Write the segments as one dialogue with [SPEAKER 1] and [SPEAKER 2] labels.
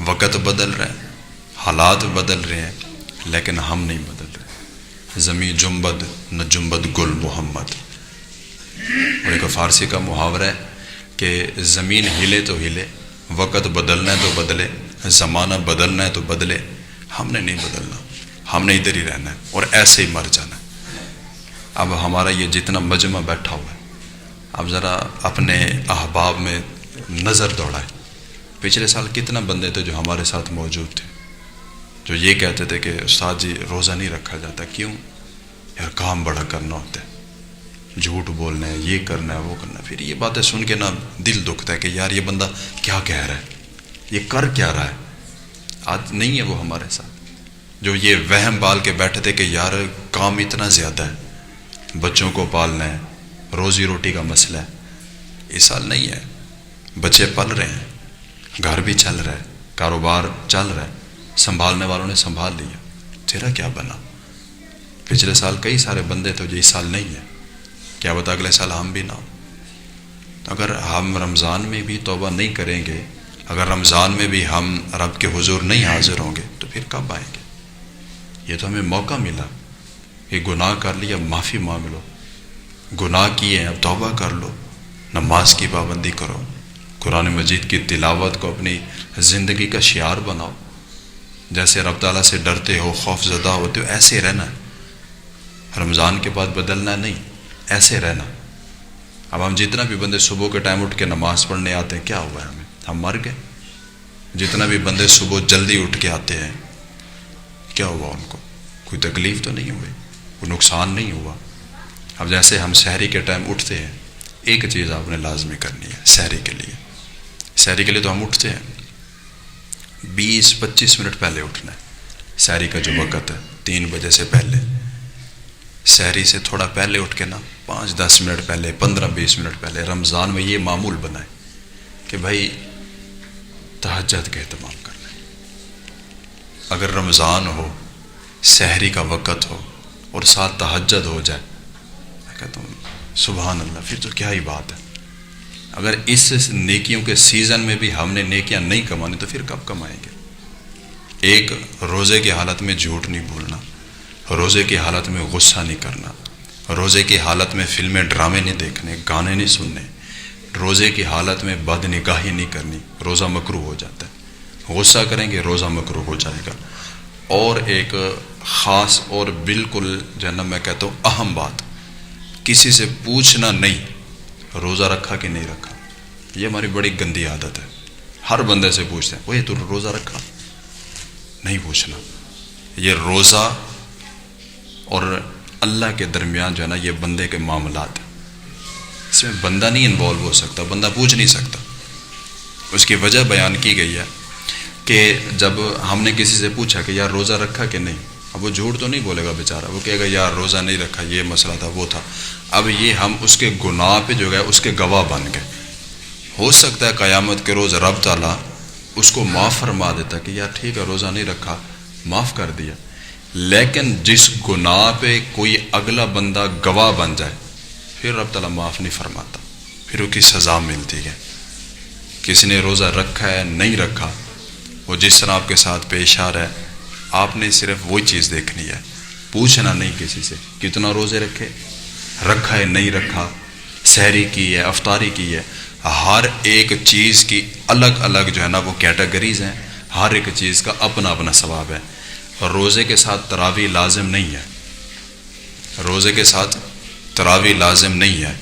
[SPEAKER 1] وقت بدل رہا ہے، حالات بدل رہے ہیں، لیکن ہم نہیں بدل رہے۔ زمیں جنبد نہ جنبد گل محمد۔ اور ایک فارسی کا محاورہ ہے کہ زمین ہلے تو ہلے، وقت بدلنا ہے تو بدلے، زمانہ بدلنا ہے تو بدلے، ہم نے نہیں بدلنا، ہم نے ادھر ہی رہنا ہے اور ایسے ہی مر جانا ہے۔ اب ہمارا یہ جتنا مجمع بیٹھا ہوا ہے، اب ذرا اپنے احباب میں نظر دوڑائیں۔ پچھلے سال کتنا بندے تھے جو ہمارے ساتھ موجود تھے، جو یہ کہتے تھے کہ استاد جی روزہ نہیں رکھا جاتا، کیوں؟ یار کام بڑا کرنا ہوتا ہے، جھوٹ بولنا ہے، یہ کرنا ہے، وہ کرنا ہے۔ پھر یہ باتیں سن کے نا دل دکھتا ہے کہ یار یہ بندہ کیا کہہ رہا ہے، یہ کر کیا رہا ہے۔ آج نہیں ہے وہ ہمارے ساتھ جو یہ وہم بال کے بیٹھے تھے کہ یار کام اتنا زیادہ ہے، بچوں کو پالنا ہے، روزی روٹی کا مسئلہ ہے۔ اس سال نہیں ہے، بچے پل رہے ہیں، گھر بھی چل رہا ہے، کاروبار چل رہا ہے، سنبھالنے والوں نے سنبھال لیا۔ تیرا کیا بنا؟ پچھلے سال کئی سارے بندے تھے جو اس سال نہیں ہے، کیا بتا اگلے سال ہم بھی نہ ہوں۔ اگر ہم رمضان میں بھی توبہ نہیں کریں گے، اگر رمضان میں بھی ہم رب کے حضور نہیں حاضر ہوں گے تو پھر کب آئیں گے؟ یہ تو ہمیں موقع ملا کہ گناہ کر لیا، معافی مانگ لو، گناہ کیے ہیں اب توبہ کر لو، نماز کی پابندی کرو، قرآن مجید کی تلاوت کو اپنی زندگی کا شعار بناؤ، جیسے رب تعالیٰ سے ڈرتے ہو، خوف زدہ ہوتے ہو، ایسے رہنا ہے۔ رمضان کے بعد بدلنا نہیں، ایسے رہنا۔ اب ہم جتنا بھی بندے صبح کے ٹائم اٹھ کے نماز پڑھنے آتے ہیں، کیا ہوا ہے ہمیں؟ ہم مر گئے۔ جتنا بھی بندے صبح جلدی اٹھ کے آتے ہیں، کیا ہوا ان کو؟ کوئی تکلیف تو نہیں ہوئی، کوئی نقصان نہیں ہوا۔ اب جیسے ہم سحری کے ٹائم اٹھتے ہیں، ایک چیز آپ نے لازمی کرنی ہے سحری کے لیے۔ سحری کے لیے تو ہم اٹھتے ہیں 20-25 منٹ پہلے اٹھنا ہے۔ سحری کا جو وقت ہے 3 بجے سے پہلے، سحری سے تھوڑا پہلے اٹھ کے نا 5-10 منٹ پہلے، 15-20 منٹ پہلے، رمضان میں یہ معمول بنائیں کہ بھائی تہجد کا اہتمام کرنا ہے۔ اگر رمضان ہو، سحری کا وقت ہو اور ساتھ تہجد ہو جائے، میں کہتا ہوں سبحان اللہ، پھر تو کیا ہی بات ہے۔ اگر اس نیکیوں کے سیزن میں بھی ہم نے نیکیاں نہیں کمانی تو پھر کب کمائیں گے؟ ایک روزے کی حالت میں جھوٹ نہیں بولنا، روزے کی حالت میں غصہ نہیں کرنا، روزے کی حالت میں فلمیں ڈرامے نہیں دیکھنے، گانے نہیں سننے، روزے کی حالت میں بد نگاہی نہیں کرنی، روزہ مکروہ ہو جاتا ہے۔ غصہ کریں گے روزہ مکروہ ہو جائے گا۔ اور ایک خاص اور بالکل جو ہے نا میں کہتا ہوں اہم بات، کسی سے پوچھنا نہیں روزہ رکھا کہ نہیں رکھا۔ یہ ہماری بڑی گندی عادت ہے، ہر بندے سے پوچھتے ہیں وہی تو روزہ رکھا، نہیں پوچھنا۔ یہ روزہ اور اللہ کے درمیان جو ہے نا یہ بندے کے معاملات ہیں، اس میں بندہ نہیں انوالو ہو سکتا، بندہ پوچھ نہیں سکتا۔ اس کی وجہ بیان کی گئی ہے کہ جب ہم نے کسی سے پوچھا کہ یار روزہ رکھا کہ نہیں، اب وہ جھوٹ تو نہیں بولے گا بیچارہ، وہ کہے گا یار روزہ نہیں رکھا، یہ مسئلہ تھا، وہ تھا۔ اب یہ ہم اس کے گناہ پہ جو ہے اس کے گواہ بن گئے۔ ہو سکتا ہے قیامت کے روز رب تعالیٰ اس کو معاف فرما دیتا کہ یار ٹھیک ہے روزہ نہیں رکھا، معاف کر دیا، لیکن جس گناہ پہ کوئی اگلا بندہ گواہ بن جائے پھر رب تعالیٰ معاف نہیں فرماتا، پھر اس کی سزا ملتی ہے۔ کسی نے روزہ رکھا ہے نہیں رکھا، وہ جس طرح آپ کے ساتھ پیش آ رہا ہے، آپ نے صرف وہی چیز دیکھنی ہے، پوچھنا نہیں کسی سے کتنا روزے رکھے، رکھا ہے نہیں رکھا، سحری کی ہے، افطاری کی ہے۔ ہر ایک چیز کی الگ الگ جو ہے نا وہ کیٹیگریز ہیں، ہر ایک چیز کا اپنا اپنا ثواب ہے۔ روزے کے ساتھ تراویح لازم نہیں ہے، روزے کے ساتھ تراویح لازم نہیں ہے۔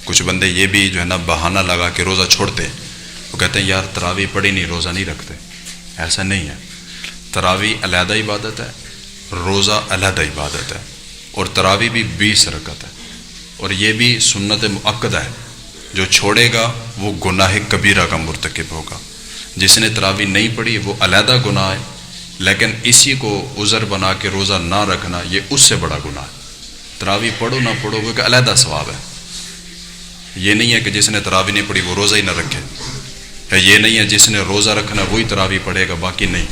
[SPEAKER 1] کچھ بندے یہ بھی جو ہے نا بہانہ لگا کے روزہ چھوڑتے ہیں، وہ کہتے ہیں یار تراویح پڑھی نہیں روزہ نہیں رکھتے۔ ایسا نہیں ہے، تراویح علیحدہ عبادت ہے، روزہ علیحدہ عبادت ہے، اور تراویح بھی 20 رکعت ہے، اور یہ بھی سنت مؤکدہ ہے۔ جو چھوڑے گا وہ گناہ کبیرہ کا مرتکب ہوگا۔ جس نے تراویح نہیں پڑھی وہ علیحدہ گناہ ہے، لیکن اسی کو عذر بنا کے روزہ نہ رکھنا یہ اس سے بڑا گناہ ہے۔ تراویح پڑھو نہ پڑھو وہ ایک علیحدہ ثواب ہے۔ یہ نہیں ہے کہ جس نے تراویح نہیں پڑھی وہ روزہ ہی نہ رکھے، یا یہ نہیں ہے جس نے روزہ رکھنا وہی تراویح پڑھے گا باقی نہیں۔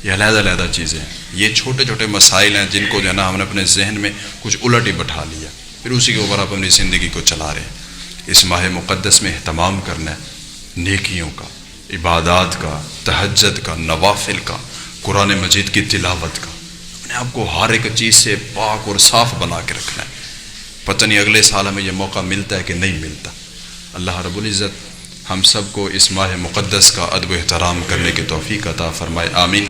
[SPEAKER 1] یہ علیحدہ علیحدہ چیزیں ہیں، یہ چھوٹے چھوٹے مسائل ہیں جن کو جو ہے نا ہم نے اپنے ذہن میں کچھ الٹ ہی بٹھا لیا، پھر اسی کے اوپر آپ اپنی زندگی کو چلا رہے ہیں۔ اس ماہ مقدس میں اہتمام کرنا ہے نیکیوں کا، عبادات کا، تہجد کا، نوافل کا، قرآن مجید کی تلاوت کا، اپنے آپ کو ہر ایک چیز سے پاک اور صاف بنا کے رکھنا ہے۔ پتہ نہیں اگلے سال ہمیں یہ موقع ملتا ہے کہ نہیں ملتا۔ اللہ رب العزت ہم سب کو اس ماہ مقدس کا ادب و احترام کرنے کی توفیق عطا فرمائے، آمین۔